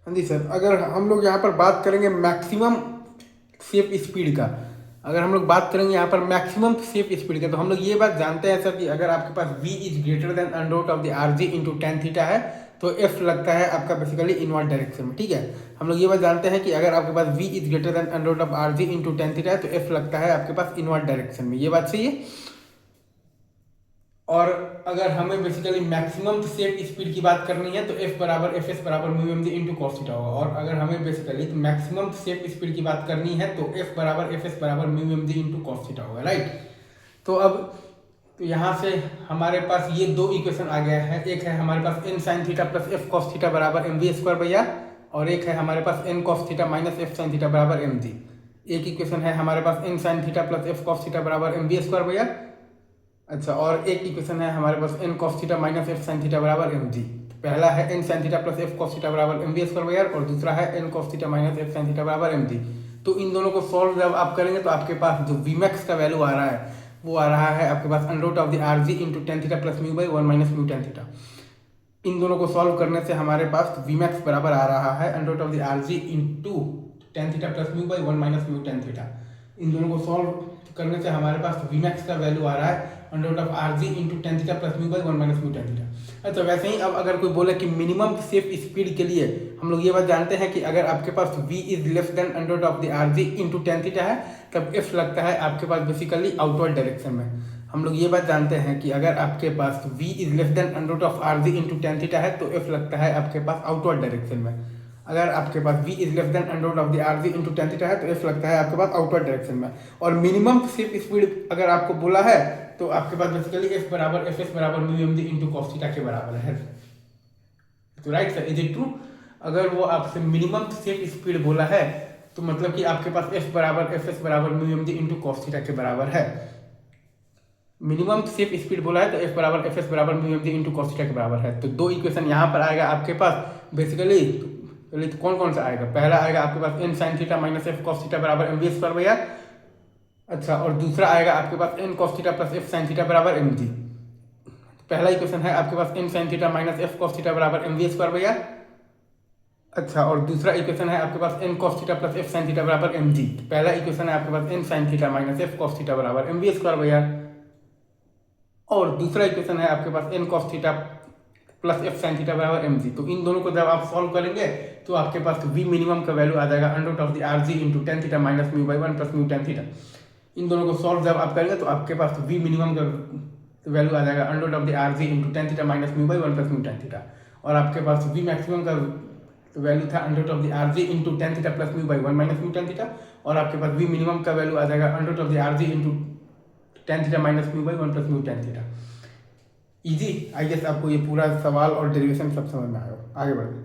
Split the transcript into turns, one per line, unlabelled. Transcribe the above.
हाँ जी सर, अगर हम लोग यहाँ पर बात करेंगे मैक्सिमम सेफ स्पीड का, अगर हम लोग बात करेंगे यहाँ पर मैक्सिमम सेफ स्पीड का, तो हम लोग ये बात जानते हैं सर कि अगर आपके पास v is greater than under root of the R G into tan theta है तो f लगता है आपका बेसिकली इनवर्ड डायरेक्शन में। ठीक है, हम लोग ये बात जानते हैं कि अगर आपके पास v is greater than under root of R G into tan theta है तो f लगता है आपके पास इनवर्ड डायरेक्शन में। ये बात सही है। और अगर हमें बेसिकली मैक्सिमम सेफ स्पीड की बात करनी है तो f बराबर एफ एस बराबर mu m g into cos theta होगा। और अगर हमें बेसिकली मैक्सिमम सेफ स्पीड की बात करनी है तो f बराबर एफ एस बराबर mu m g into cos theta होगा, राइट। तो अब तो यहाँ से हमारे पास ये दो इक्वेशन आ गया है। एक है हमारे पास n sine theta plus F cos theta बराबर एम वी स्क्वायर भैया, और एक है हमारे पास n cos theta minus F sine theta बराबर एम जी। एक इक्वेशन है हमारे पास n sine theta plus F cos theta बराबर एम वी स्क्वायर भैया। अच्छा, और एक इक्वेशन है हमारे पास n cos theta minus F sine theta बराबर एम जी। पहला है n sine theta plus F cos theta बराबर एम वी स्क्वायर भैया, और दूसरा है n cos theta minus F sine theta बराबर एम जी। तो इन दोनों को सॉल्व जब आप करेंगे तो आपके पास जो वी मैक्स का वैल्यू आ रहा है वो आ रहा है आपके पास under root of the R G into tan theta plus mu by one minus mu tan theta. इन दोनों को सॉल्व करने से हमारे पास वी मैक्स बराबर आ रहा है under root of the R G into tan theta plus mu by one minus mu tan theta. इन दोनों को सॉल्व करने से हमारे पास वी मैक्स का वैल्यू आ रहा है under root of R G into tan theta plus mu by one minus mu tan theta. अच्छा, वैसे ही अब अगर कोई बोले कि मिनिमम सेफ स्पीड के लिए हम लोग ये बात जानते हैं कि अगर आपके पास v is less than under root of the R G into tan theta है तब f लगता है आपके पास बेसिकली आउटवर्ड डायरेक्शन में। हम लोग ये बात जानते हैं कि अगर आपके पास v is less than under root of R G into tan theta है तो f लगता है आपके पास आउटवर्ड डायरेक्शन में। अगर आपके पास v is less than under root of the R G into tan theta है तो f लगता है आपके पास आउटवर्ड डायरेक्शन में। और मिनिमम सेफ स्पीड अगर आपको बोला है तो आपके पास बेसिकली f बराबर एफ एस बराबर mu m g into cos theta के बराबर है। तो right sir, is it true? अगर वो आपसे मिनिमम सेफ स्पीड बोला है तो मतलब कि आपके पास f बराबर एफ एस बराबर mu m g into cos theta के बराबर है। मिनिमम सेफ स्पीड बोला है तो f बराबर एफ एस बराबर mu m g into cos theta के बराबर है। तो दो इक्वेशन यहाँ पर आएगा आपके पास बेसिकली। तो कौन कौन सा आएगा? पहला आएगा आपके पास n sine theta minus F cos theta बराबर एम वी स्क्वायर भैया। अच्छा, और दूसरा आएगा आपके पास n cos theta plus F sine theta बराबर एम जी। पहला इक्वेशन है आपके पास n sine theta minus F cos theta बराबर एम वी स्क्वायर भैया। अच्छा, और दूसरा इक्वेशन है आपके पास n cos theta plus F sine theta बराबर एम जी। पहला इक्वेशन है आपके पास n sine theta minus F cos theta बराबर एम वी स्क्वायर भैया, और दूसरा इक्वेशन है आपके पास n cos theta plus F sine theta बराबर एम जी। तो इन दोनों को जब आप सॉल्व करेंगे तो आपके पास वी मिनिमम का वैल्यू आ जाएगा under root of the R G into tan theta minus mu by one plus mu tan theta. इन दोनों को सॉल्व जब आप करेंगे तो आपके पास वी मिनिमम का वैल्यू आ जाएगा under root of the R G into tan theta minus mu by one plus mu tan theta. और आपके पास वी मैक्सिमम का वैल्यू था under root of the R G into tan theta plus mu by one minus mu tan theta. और आपके पास we minimum का value आ जाएगा under root of the R G into tan theta minus mu by one plus mu tan theta. Easy, I guess आपको ये पूरा सवाल और डेरिवेशन सब समझ में आएगा। आगे बढ़ते